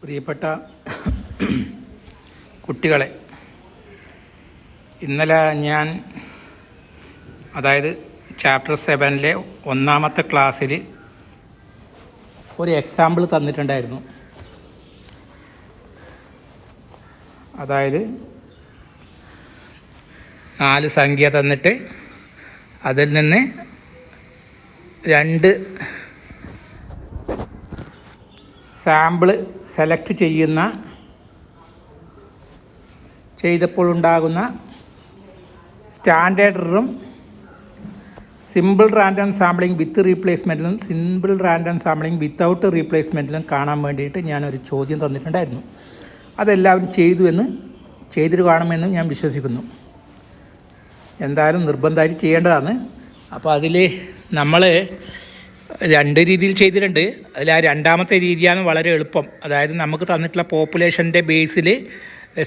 പ്രിയപ്പെട്ട കുട്ടികളെ, ഇന്നലെ ഞാൻ ചാപ്റ്റർ 7 ഒന്നാമത്തെ ക്ലാസ്സിൽ ഒരു എക്സാമ്പിൾ തന്നിട്ടുണ്ടായിരുന്നു. അതായത് 4 സംഖ്യ തന്നിട്ട് അതിൽ നിന്ന് 2 സാമ്പിൾ സെലക്ട് ചെയ്തപ്പോൾ ഉണ്ടാകുന്ന standard എററും simple random sampling with റീപ്ലേസ്മെൻറ്റിലും സിമ്പിൾ റാൻഡം സാമ്പിളിംഗ് വിത്തൗട്ട് റീപ്ലേസ്മെൻറ്റിലും കാണാൻ വേണ്ടിയിട്ട് ഞാനൊരു ചോദ്യം തന്നിട്ടുണ്ടായിരുന്നു. അതെല്ലാവരും ചെയ്തിട്ട് കാണുമെന്നും ഞാൻ വിശ്വസിക്കുന്നു. എന്തായാലും നിർബന്ധമായിട്ട് ചെയ്യേണ്ടതാണ്. അപ്പോൾ അതിൽ നമ്മൾ 2 രീതിയിൽ ചെയ്തിട്ടുണ്ട്. അതിൽ ആ 2ാമത്തെ രീതിയാണ് വളരെ എളുപ്പം. അതായത് നമുക്ക് തന്നിട്ടുള്ള പോപ്പുലേഷൻ്റെ ബേസിൽ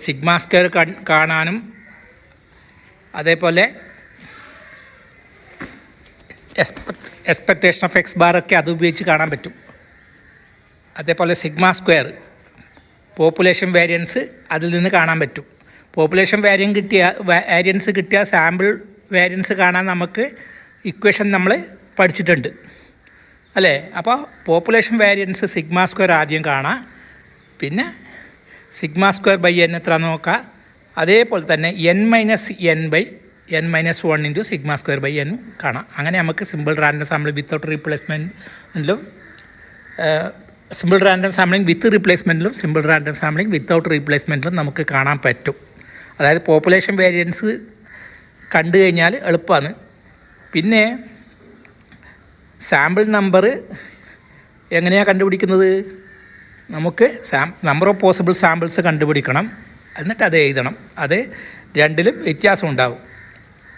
സിഗ്മ സ്ക്വയർ കാണാനും അതേപോലെ എക്സ്പെക്റ്റേഷൻ ഓഫ് എക്സ് ബാറൊക്കെ അത് ഉപയോഗിച്ച് കാണാൻ പറ്റും. അതേപോലെ സിഗ്മ സ്ക്വയർ പോപ്പുലേഷൻ വേരിയൻസ് അതിൽ നിന്ന് കാണാൻ പറ്റും. പോപ്പുലേഷൻ വേരിയൻസ് കിട്ടിയ സാമ്പിൾ വേരിയൻസ് കാണാൻ നമുക്ക് ഇക്വേഷൻ നമ്മൾ പഠിച്ചിട്ടുണ്ട് അല്ലേ. അപ്പോൾ പോപ്പുലേഷൻ വേരിയൻസ് സിഗ്മ സ്ക്വയർ ആദ്യം കാണാം, പിന്നെ സിഗ്മ സ്ക്വയർ ബൈ എൻ എത്ര നോക്കാം. അതേപോലെ തന്നെ n-1 into sigma square by n കാണാം. അങ്ങനെ നമുക്ക് സിമ്പിൾ റാൻഡം സാമ്പിൾ വിത്തൗട്ട് റീപ്ലേസ്മെൻറ്റിലും സിമ്പിൾ റാൻഡം സാമ്പിളിംഗ് വിത്ത് റീപ്ലേസ്മെൻറ്റിലും സിമ്പിൾ റാൻഡം സാമ്പിളിംഗ് വിത്തൗട്ട് റീപ്ലേസ്മെൻറ്റിലും നമുക്ക് കാണാൻ പറ്റും. അതായത് പോപ്പുലേഷൻ വേരിയൻസ് കണ്ടു കഴിഞ്ഞാൽ എളുപ്പമാണ്. പിന്നെ സാമ്പിൾ നമ്പർ എങ്ങനെയാണ് കണ്ടുപിടിക്കുന്നത്? നമുക്ക് നമ്പർ ഓഫ് പോസിബിൾ സാമ്പിൾസ് കണ്ടുപിടിക്കണം, എന്നിട്ട് അത് എഴുതണം. അത് 2ലും വ്യത്യാസം ഉണ്ടാവും.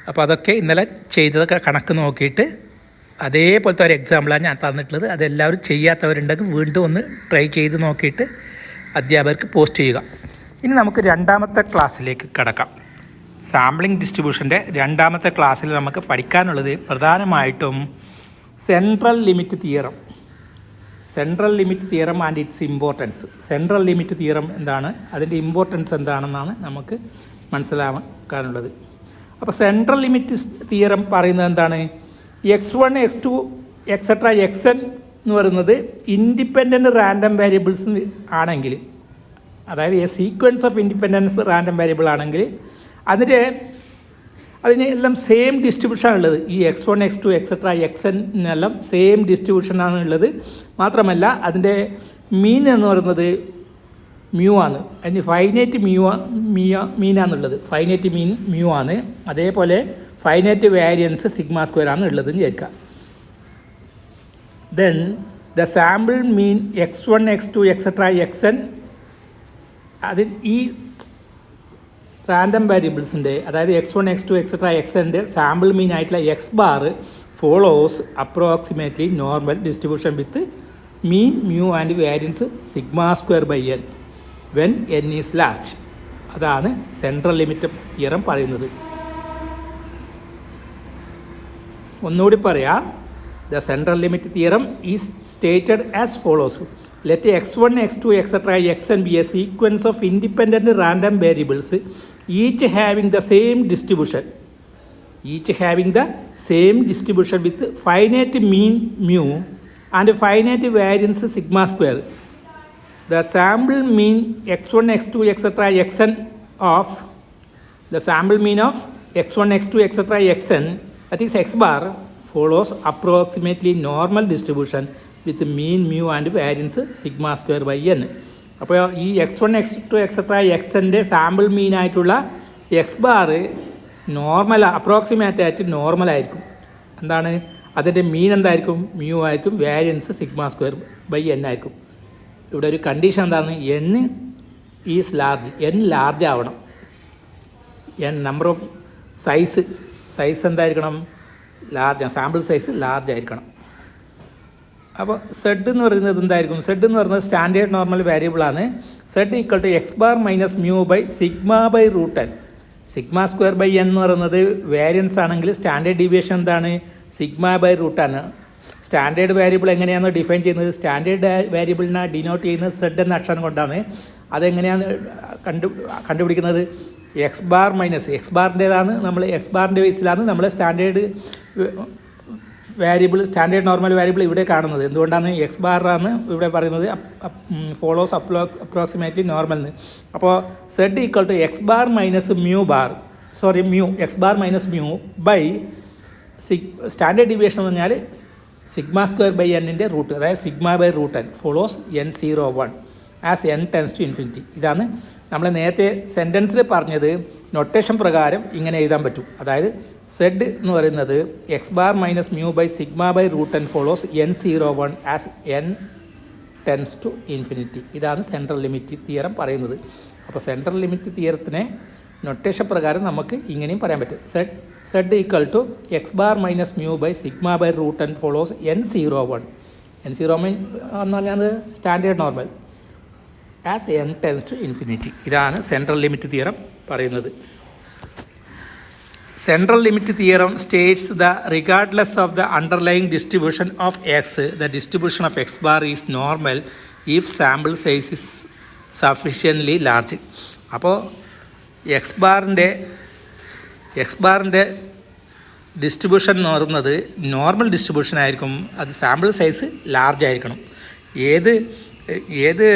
അപ്പോൾ അതൊക്കെ ഇന്നലെ ചെയ്തതൊക്കെ കണക്ക് നോക്കിയിട്ട് അതേപോലത്തെ ഒരു എക്സാമ്പിളാണ് ഞാൻ തന്നിട്ടുള്ളത്. അതെല്ലാവരും ചെയ്യാത്തവരുണ്ടെങ്കിൽ വീണ്ടും ഒന്ന് ട്രൈ ചെയ്ത് നോക്കിയിട്ട് അധ്യാപകർക്ക് പോസ്റ്റ് ചെയ്യുക. ഇനി നമുക്ക് 2ാമത്തെ ക്ലാസ്സിലേക്ക് കടക്കാം. സാമ്പിളിംഗ് ഡിസ്ട്രിബ്യൂഷൻ്റെ 2ാമത്തെ ക്ലാസ്സിൽ നമുക്ക് പഠിക്കാനുള്ളത് പ്രധാനമായിട്ടും central limit theorem and it's importance. Central limit theorem എന്താണ്, അതിൻ്റെ ഇമ്പോർട്ടൻസ് എന്താണെന്നാണ് നമുക്ക് മനസ്സിലാക്കാനുള്ളത്. അപ്പോൾ സെൻട്രൽ ലിമിറ്റ് തിയറം പറയുന്നത് എന്താണ്? x1 x2 എക്സെട്ര xn എന്ന് പറയുന്നത് ഇൻഡിപെൻഡൻറ്റ് റാൻഡം വേരിയബിൾസ് ആണെങ്കിൽ, അതായത് A sequence of independence random variable ആണെങ്കിൽ അതിന് എല്ലാം സെയിം ഡിസ്ട്രിബ്യൂഷനാണ് ഉള്ളത്. ഈ x1 x2 എക്സെട്ര xn എല്ലാം സെയിം ഡിസ്ട്രിബ്യൂഷനാണ് ഉള്ളത്. മാത്രമല്ല അതിൻ്റെ മീൻ എന്ന് പറയുന്നത് മ്യൂ ആണ്. അതിന് ഫൈനൈറ്റ് മീനാണുള്ളത്. ഫൈനൈറ്റ് മീൻ മ്യൂ ആണ്. അതേപോലെ ഫൈനൈറ്റ് വേരിയൻസ് സിഗ്മ സ്ക്വയർ ആണ് ഉള്ളതെന്ന് വിചാരിക്കുക. Then the sample mean x1 x2 etcetera xn അതിൽ ഈ റാൻഡം വേരിയബിൾസിൻ്റെ, അതായത് x1 x2 എക്സെട്ര xnൻ്റെ സാമ്പിൾ മീൻ ആയിട്ടുള്ള x bar follows approximately normal distribution with mean mu and variance sigma square by n when n is large. അതാണ് central limit theorem പറയുന്നത്. ഒന്നുകൂടി പറയാം. The central limit theorem is stated as follows. Let x1, x2, etc. xn be a sequence of independent random variables, each having the same distribution with finite mean mu and finite variance sigma square. The sample mean x1, x2, etc. xn of the sample mean of x1, x2, etc. xn, that is x bar, follows approximately normal distribution with mean mu and variance sigma square by n. അപ്പോൾ ഈ x1 x2 etcetera xnൻ്റെ sample മീനായിട്ടുള്ള x bar approximate ആയിട്ട് നോർമലായിരിക്കും. എന്താണ് അതിൻ്റെ mean എന്തായിരിക്കും? Mu ആയിരിക്കും. Variance sigma square by n ആയിരിക്കും. ഇവിടെ ഒരു കണ്ടീഷൻ എന്താണ്? n is large. n large ആവണം. നമ്പർ ഓഫ് സൈസ് എന്തായിരിക്കണം? ലാർജ്. സാമ്പിൾ സൈസ് ലാർജ് ആയിരിക്കണം. അപ്പോൾ സെഡ് എന്ന് പറയുന്നത് എന്തായിരിക്കും? സെഡ് എന്ന് പറയുന്നത് സ്റ്റാൻഡേർഡ് നോർമൽ വേരിയബിളാണ്. Z equal to x bar minus mu by sigma by root n. Sigma square by n എന്ന് പറയുന്നത് വേരിയൻസ് ആണെങ്കിൽ സ്റ്റാൻഡേർഡ് ഡീവിയേഷൻ എന്താണ്? സിഗ്മ ബൈ റൂട്ട് ആണ്. സ്റ്റാൻഡേർഡ് വേരിയബിൾ എങ്ങനെയാണ് ഡിഫൈൻ ചെയ്യുന്നത്? സ്റ്റാൻഡേർഡ് വേരിയബിളിനെ ഡിനോട്ട് ചെയ്യുന്നത് സെഡ് എന്ന അക്ഷരം കൊണ്ടാണ്. അതെങ്ങനെയാണ് കണ്ടുപിടിക്കുന്നത്? എക്സ് ബാർ മൈനസ് എക്സ് ബാറിൻ്റേതാണ്, നമ്മൾ എക്സ് ബാറിൻ്റെ ബേസിലാണ് നമ്മൾ സ്റ്റാൻഡേർഡ് നോർമൽ വേരിയബിൾ ഇവിടെ കാണുന്നത്. എന്തുകൊണ്ടാണ്? എക്സ് ബാറാണ് ഇവിടെ പറയുന്നത് ഫോളോസ് അപ്രോക്സിമേറ്റ്ലി നോർമൽ എന്ന്. അപ്പോൾ Z equal to x bar minus x bar minus mu by standard deviation എന്ന് പറഞ്ഞാൽ സിഗ്മ സ്ക്വയർ ബൈ എന്നിൻ്റെ റൂട്ട്, അതായത് sigma by root n follows n01 as n tends to infinity. ഇതാണ് നമ്മൾ നേരത്തെ സെൻറ്റൻസിൽ പറഞ്ഞത്. നൊട്ടേഷൻ പ്രകാരം ഇങ്ങനെ എഴുതാൻ പറ്റും. അതായത് സെഡ് എന്ന് പറയുന്നത് x bar minus mu by sigma by root n follows n01 as n tends to infinity. ഇതാണ് സെൻട്രൽ ലിമിറ്റ് തിയറം പറയുന്നത്. അപ്പോൾ സെൻട്രൽ ലിമിറ്റ് തിയറത്തിനെ നൊട്ടേഷൻ പ്രകാരം നമുക്ക് ഇങ്ങനെയും പറയാൻ പറ്റും. Z equal to x bar minus mu by sigma by root n follows n01 എന്ന് പറഞ്ഞാൽ standard normal as n tends to infinity. ഇതാണ് സെൻട്രൽ ലിമിറ്റ് തിയറം പറയുന്നത്. Central limit theorem states the regardless of the underlying distribution of x the distribution of x bar is normal if sample size is sufficiently large. അപ്പോൾ x ബാറിൻ്റെ distribution എന്ന് പറയുന്നത് normal distribution ആയിരിക്കും. അത് sample size large ആയിരിക്കണം. ഏത്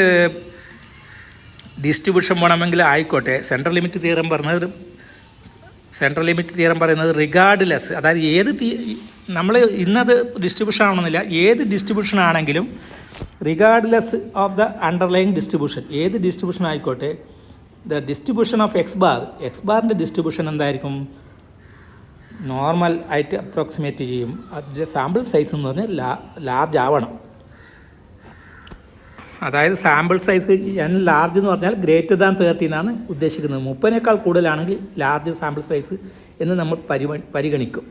distribution വേണമെങ്കിൽ ആയിക്കോട്ടെ, സെൻട്രൽ ലിമിറ്റ് തിയറം പറയുന്നത് റിഗാർഡ്ലെസ്, അതായത് നമ്മൾ ഇന്നത് ഡിസ്ട്രിബ്യൂഷൻ ആവണമെന്നില്ല, ഏത് ഡിസ്ട്രിബ്യൂഷൻ ആണെങ്കിലും regardless of the underlying distribution, ഏത് ഡിസ്ട്രിബ്യൂഷൻ ആയിക്കോട്ടെ, ദ ഡിസ്ട്രിബ്യൂഷൻ ഓഫ് എക്സ് ബാറിൻ്റെ ഡിസ്ട്രിബ്യൂഷൻ എന്തായിരിക്കും? നോർമൽ ആയിട്ട് അപ്രോക്സിമേറ്റ് ചെയ്യും. അതിൻ്റെ സാമ്പിൾ സൈസ് എന്ന് പറഞ്ഞാൽ ലാർജ് ആവണം. അതായത് സാമ്പിൾ സൈസ് n ലാർജ് എന്ന് പറഞ്ഞാൽ ഗ്രേറ്റർ ദാൻ 30 എന്നാണ് ഉദ്ദേശിക്കുന്നത്. 30-നേക്കാൾ കൂടുതലാണെങ്കിൽ ലാർജ് സാമ്പിൾ സൈസ് എന്ന് നമ്മൾ പരിഗണിക്കും.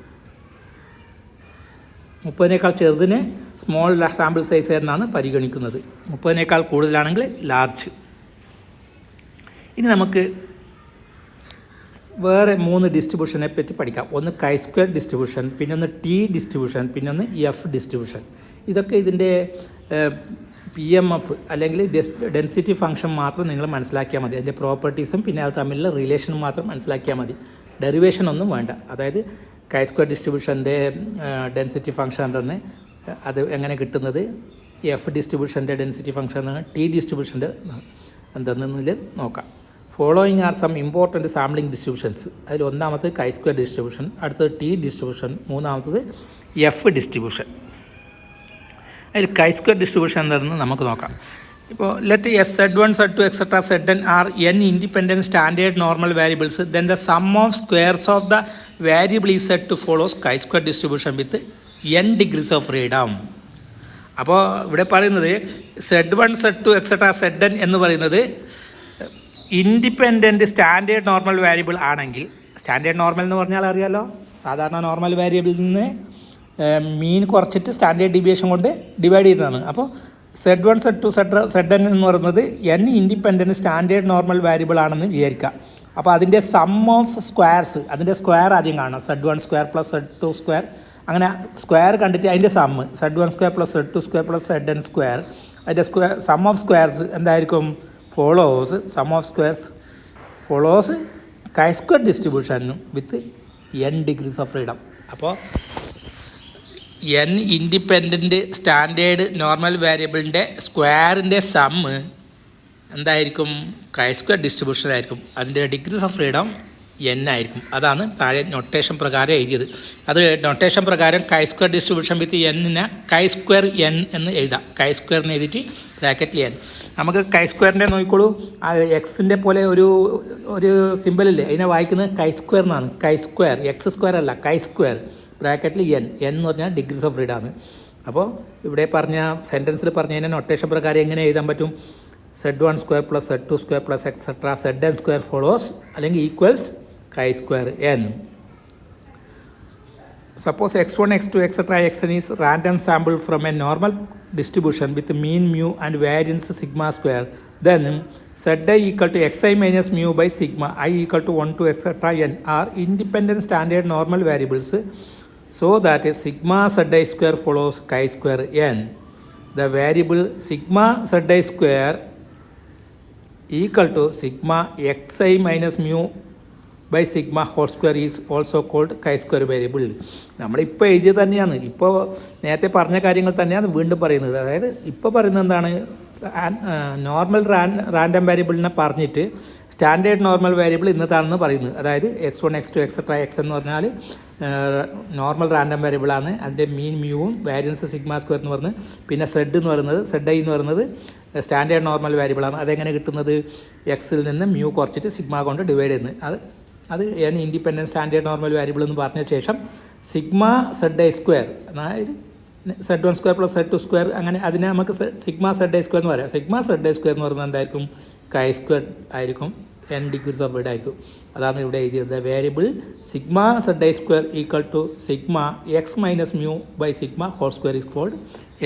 30-നേക്കാൾ ചെറുതിനെ സ്മോൾ സാമ്പിൾ സൈസ് എന്നാണ് പരിഗണിക്കുന്നത്. 30-നേക്കാൾ കൂടുതലാണെങ്കിൽ ലാർജ്. ഇനി നമുക്ക് വേറെ 3 ഡിസ്ട്രിബ്യൂഷനെ പറ്റി പഠിക്കാം. ഒന്ന് കൈ സ്ക്വയർ ഡിസ്ട്രിബ്യൂഷൻ, പിന്നെ ഒന്ന് ടി ഡിസ്ട്രിബ്യൂഷൻ, പിന്നെ ഒന്ന് എഫ് ഡിസ്ട്രിബ്യൂഷൻ. ഇതൊക്കെ ഇതിൻ്റെ PMF അല്ലെങ്കിൽ ഡെൻസിറ്റി ഫംഗ്ഷൻ മാത്രം നിങ്ങൾ മനസ്സിലാക്കിയാൽ മതി. അതിൻ്റെ പ്രോപ്പർട്ടീസും പിന്നെ അത് തമ്മിലുള്ള റിലേഷനും മാത്രം മനസ്സിലാക്കിയാൽ മതി. ഡെറിവേഷൻ ഒന്നും വേണ്ട. അതായത് കൈ സ്ക്വയർ ഡിസ്ട്രിബ്യൂഷൻ്റെ ഡെൻസിറ്റി ഫംഗ്ഷൻ തന്നെ അത് എങ്ങനെ കിട്ടുന്നത്, എഫ് ഡിസ്ട്രിബ്യൂഷൻ്റെ ഡെൻസിറ്റി ഫംഗ്ഷൻ എന്നാണ്, ടി ഡിസ്ട്രിബ്യൂഷൻ്റെ എന്തെന്നതിൽ നോക്കാം. Following are some important sampling distributions. അതിൽ ഒന്നാമത്തത് കൈ സ്ക്വയർ ഡിസ്ട്രിബ്യൂഷൻ, അടുത്തത് ടി ഡിസ്ട്രിബ്യൂഷൻ, മൂന്നാമത്തത് എഫ് ഡിസ്ട്രിബ്യൂഷൻ. അതിൽ കൈ സ്ക്വയർ ഡിസ്ട്രിബ്യൂഷൻ എന്താണെന്ന് നമുക്ക് നോക്കാം. ഇപ്പോൾ let Z1, Z2, etcetera Zn are n independent standard normal variables, then the sum of squares of the variable is Z two follows chi square distribution with n degrees of freedom. അപ്പോൾ ഇവിടെ പറയുന്നത് Z1, Z2, etcetera Zn എന്ന് പറയുന്നത് independent standard normal variable ആണെങ്കിൽ, standard normal എന്ന് പറഞ്ഞാൽ അറിയാലോ, സാധാരണ നോർമൽ വേരിയബിളിൽ നിന്ന് മീൻ കുറച്ചിട്ട് സ്റ്റാൻഡേർഡ് ഡീവിയേഷൻ കൊണ്ട് ഡിവൈഡ് ചെയ്തതാണ്. അപ്പോൾ Z1, Z2, Zn എന്ന് പറയുന്നത് n independent standard normal variable ആണെന്ന് വിചാരിക്കുക. അപ്പോൾ അതിൻ്റെ സം ഓഫ് സ്ക്വയർസ്, അതിൻ്റെ സ്ക്വയർ ആദ്യം കാണാം. Z1 square plus Z2 square, അങ്ങനെ സ്ക്വയർ കണ്ടിട്ട് അതിൻ്റെ sum Z1 square plus Z2 square plus Zn square, അതിൻ്റെ സം ഓഫ് സ്ക്വയർസ് എന്തായിരിക്കും? Sum of squares follows chi square distribution with n degrees of freedom. അപ്പോൾ n independent standard normal വേരിയബിളിൻ്റെ സ്ക്വയറിൻ്റെ sum എന്തായിരിക്കും? കൈ സ്ക്വയർ ഡിസ്ട്രിബ്യൂഷൻ ആയിരിക്കും. അതിൻ്റെ degrees of freedom n ആയിരിക്കും. അതാണ് താഴെ നൊട്ടേഷൻ പ്രകാരം എഴുതിയത്. അത് നൊട്ടേഷൻ പ്രകാരം കൈ സ്ക്വയർ ഡിസ്ട്രിബ്യൂഷൻ വിത്ത് n കൈ സ്ക്വയർ n എന്ന് എഴുതാം. കൈ സ്ക്വയറിന് എഴുതിയിട്ട് ബ്രാക്കറ്റിൽ n. നമുക്ക് കൈ സ്ക്വയറിൻ്റെ നോക്കിക്കോളൂ, എക്സിൻ്റെ പോലെ ഒരു സിമ്പിളില്ലേ, അതിനെ വായിക്കുന്നത് കൈ സ്ക്വയർ എന്നാണ്. കൈ സ്ക്വയർ, എക്സ് സ്ക്വയർ അല്ല, കൈ സ്ക്വയർ ബ്രാക്കറ്റിൽ n എന്ന് പറഞ്ഞാൽ ഡിഗ്രീസ് ഓഫ് ഫ്രീഡം ആണ്. അപ്പോൾ ഇവിടെ പറഞ്ഞ സെൻറ്റൻസിൽ പറഞ്ഞതിൻ്റെ നൊട്ടേഷൻ പ്രകാരം എങ്ങനെ എഴുതാൻ പറ്റും? Z1 square plus Z2 square plus etcetera Zn square follows അല്ലെങ്കിൽ equals chi square n. Suppose x1, x2, etc. xn is random sample from a normal distribution with mean mu and variance sigma square. Then Zi equal to xi minus mu by sigma I equal to 1 to etc. n are independent standard normal variables so that sigma zi square follows chi square n. The variable sigma zi square equal to sigma xi minus mu by sigma whole square is also called chi-square variable. നമ്മളിപ്പോൾ എഴുതിയത് തന്നെയാണ്, ഇപ്പോൾ നേരത്തെ പറഞ്ഞ കാര്യങ്ങൾ തന്നെയാണ് വീണ്ടും പറയുന്നത്. അതായത് ഇപ്പോൾ പറയുന്നത് എന്താണ്, നോർമൽ റാൻഡം വേരിയബിളിനെ പറഞ്ഞിട്ട് സ്റ്റാൻഡേർഡ് നോർമൽ വേരിയബിൾ ഇന്നതാണെന്ന് പറയുന്നത്. അതായത് x1 x2 എക്സെട്ര x എന്ന് പറഞ്ഞാൽ നോർമൽ റാൻഡം വേരിയബിളാണ്. അതിൻ്റെ മീൻ മ്യൂവും വാരിയൻസ് സിഗ്മ സ്ക്വയർ എന്ന് പറഞ്ഞ്, പിന്നെ സെഡ് എന്ന് പറയുന്നത് ZI എന്ന് പറയുന്നത് സ്റ്റാൻഡേർഡ് നോർമൽ വേരിയബിളാണ്. അതെങ്ങനെ കിട്ടുന്നത്, എക്സിൽ നിന്ന് മ്യൂ കുറച്ചിട്ട് സിഗ്മ കൊണ്ട് ഡിവൈഡ് ചെയ്യുന്നത്. അത് n independent standard normal variable എന്ന് പറഞ്ഞ ശേഷം സിഗ്മ ZI സ്ക്വയർ, അതായത് Z1 square plus Z2 square, അങ്ങനെ അതിനെ നമുക്ക് സിഗ്മ ZI സ്ക്വയർ എന്ന് പറയാം. സിഗ്മ ZI സ്ക്വയർ എന്ന് പറയുന്നത് എന്തായിരിക്കും, chi സ്ക്വയർ ആയിരിക്കും, n ഡിഗ്രീസ് ഓഫ് ഫ്രീഡം ആയിരിക്കും. അതാണ് ഇവിടെ എഴുതിയത്. Variable sigma ZI square equal to sigma x minus mu by sigma whole square is called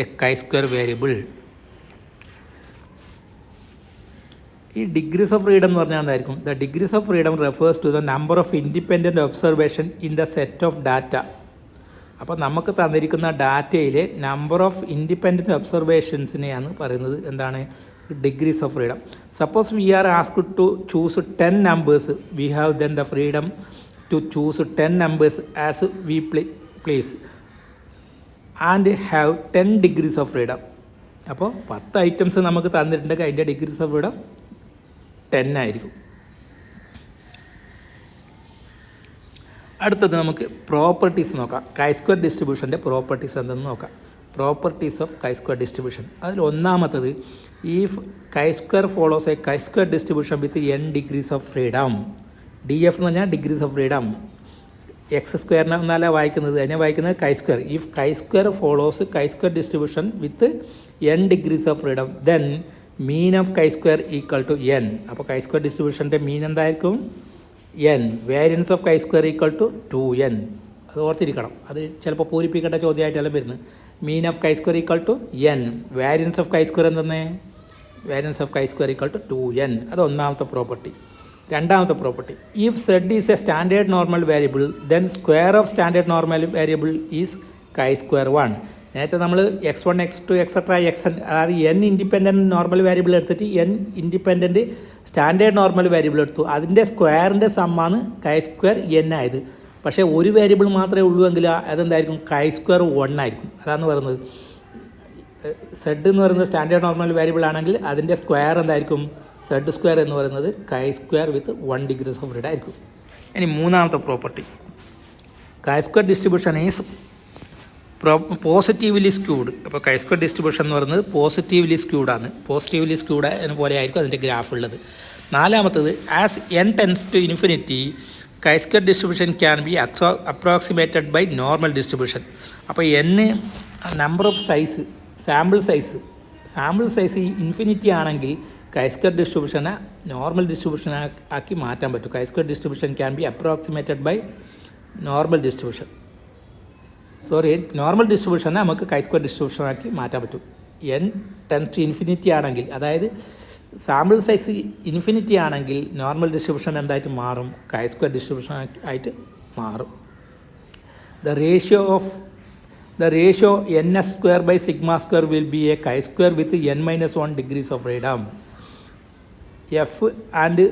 a chi square variable. ഈ ഡിഗ്രീസ് ഓഫ് ഫ്രീഡം എന്ന് പറഞ്ഞാൽ എന്തായിരിക്കും, the degrees of freedom refers to the number of independent observation in the set of data. അപ്പോൾ നമുക്ക് തന്നിരിക്കുന്ന ഡാറ്റയിലെ number of independent ഒബ്സർവേഷൻസിനെയാണ് പറയുന്നത് എന്താണ്, degrees of freedom. Suppose we are asked to choose 10 numbers, we have then the freedom to choose 10 numbers as we please and have 10 degrees of freedom. അപ്പോൾ 10 items നമുക്ക് തന്നിട്ടുണ്ടെങ്കിൽ അതിൻ്റെ ഡിഗ്രീസ് ഓഫ് ഫ്രീഡം 10 ആയിരിക്കും. അടുത്തത് നമുക്ക് പ്രോപ്പർട്ടീസ് നോക്കാം. chi square ഡിസ്ട്രിബ്യൂഷൻ്റെ properties എന്തെന്ന് നോക്കാം. Properties of chi square distribution. അതിൽ ഒന്നാമത്തത്, ഈ chi square follows a chi square distribution with n degrees of freedom. DF എന്ന് പറഞ്ഞാൽ ഡിഗ്രീസ് ഓഫ് ഫ്രീഡം. എക്സ് സ്ക്വയറിനെ ഒന്നല്ല വായിക്കുന്നത്, അതിനെ വായിക്കുന്നത് chi square. If chi square follows chi square distribution with n degrees of freedom, then mean of chi square equal to n. അപ്പോൾ chi square ഡിസ്ട്രിബ്യൂഷൻ്റെ mean എന്തായിരിക്കും, n. Variance of chi square equal to 2n. അത് ഓർത്തിരിക്കണം, അത് ചിലപ്പോൾ പൂരിപ്പിക്കേണ്ട ചോദ്യമായിട്ടെല്ലാം വരുന്നത്. Mean of chi square equal to n. Variance of chi square എന്തെന്ന്, variance of chi square equal to 2n. അത് ഒന്നാമത്തെ പ്രോപ്പർട്ടി. രണ്ടാമത്തെ property, if z is a standard normal variable, then square of standard normal variable is chi square 1. നേരത്തെ നമ്മൾ x1 x2 etcetera xn, അതായത് n independent normal variable എടുത്തിട്ട് n independent standard normal variable എടുത്തു, അതിൻ്റെ സ്ക്വയറിൻ്റെ സമ്മാണ് chi square n ആയത്. പക്ഷേ ഒരു വേരിയബിൾ മാത്രമേ ഉള്ളൂ എങ്കിൽ അതെന്തായിരിക്കും, chi സ്ക്വയർ 1 ആയിരിക്കും. അതാണ് പറയുന്നത്. z എന്ന് പറയുന്നത് സ്റ്റാൻഡേർഡ് നോർമൽ വേരിയബിൾ ആണെങ്കിൽ അതിൻ്റെ സ്ക്വയർ എന്തായിരിക്കും, z സ്ക്വയർ എന്ന് പറയുന്നത് chi square with 1 degrees of freedom ആയിരിക്കും. ഇനി മൂന്നാമത്തെ property, chi square distribution is positively squid. അപ്പോൾ chi സ്ക്വയർ ഡിസ്ട്രിബ്യൂഷൻ എന്ന് പറയുന്നത് പോസിറ്റീവ്ലി സ്ക്യൂഡാണ്. പോസിറ്റീവ്ലി സ്ക്യൂഡ് പോലെ ആയിരിക്കും അതിൻ്റെ ഗ്രാഫ് ഉള്ളത്. നാലാമത്തത്, as n tends to infinity, chi square distribution can be approximated by normal distribution. അപ്പോൾ n number of size, sample size infinity ആണെങ്കിൽ chi സ്ക്വയർ ഡിസ്ട്രിബ്യൂഷനെ നോർമൽ ഡിസ്ട്രിബ്യൂഷൻ ആക്കി മാറ്റാൻ പറ്റും. chi square distribution can be approximated by normal distribution. Normal ഡിസ്ട്രിബ്യൂഷനെ നമുക്ക് chi square distribution ആക്കി മാറ്റാൻ പറ്റും. n ടെൻസ് ടു ഇൻഫിനിറ്റി ആണെങ്കിൽ, അതായത് സാമ്പിൾ സൈസ് ഇൻഫിനിറ്റി ആണെങ്കിൽ നോർമൽ ഡിസ്ട്രിബ്യൂഷൻ എന്തായിട്ട് മാറും, chi സ്ക്വയർ ഡിസ്ട്രിബ്യൂഷൻ ആയിട്ട് മാറും. The ratio ns square by sigma square will be a chi square with n-1 degrees of freedom. f and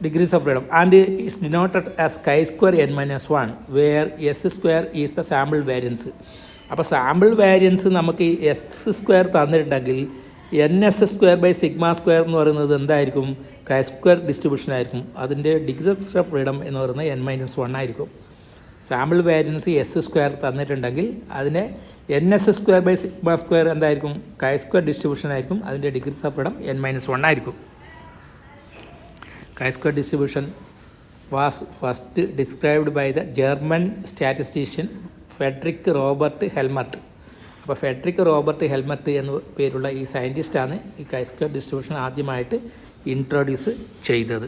degrees of freedom and is denoted as chi square n-1 where s square is the sample variance. അപ്പോൾ sample variance നമുക്ക് S square തന്നിട്ടുണ്ടെങ്കിൽ ns square by sigma square എന്ന് പറയുന്നത് എന്തായിരിക്കും, chi square distribution ആയിരിക്കും. അതിൻ്റെ degrees of freedom എന്ന് പറയുന്നത് n-1 ആയിരിക്കും. സാമ്പിൾ വേരിയൻസ് എസ് സ്ക്വയർ തന്നിട്ടുണ്ടെങ്കിൽ അതിനെ ns square by sigma square എന്തായിരിക്കും, chi സ്ക്വയർ ഡിസ്ട്രിബ്യൂഷൻ ആയിരിക്കും. അതിൻ്റെ ഡിഗ്രീസ് ഓഫ് ഫ്രീഡം n-1 ആയിരിക്കും. Chi square distribution was first described by the German statistician Friedrich Robert Helmert. അപ്പോൾ ഫെഡറിക് റോബർട്ട് ഹെൽമറ്റ് എന്ന പേരുള്ള ഈ സയൻറ്റിസ്റ്റാണ് ഈ chi square ഡിസ്ട്രിബ്യൂഷൻ ആദ്യമായിട്ട് ഇൻട്രൊഡ്യൂസ് ചെയ്തത്.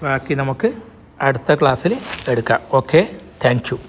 ബാക്കി നമുക്ക് അടുത്ത ക്ലാസ്സിൽ എടുക്കാം. Okay, thank you.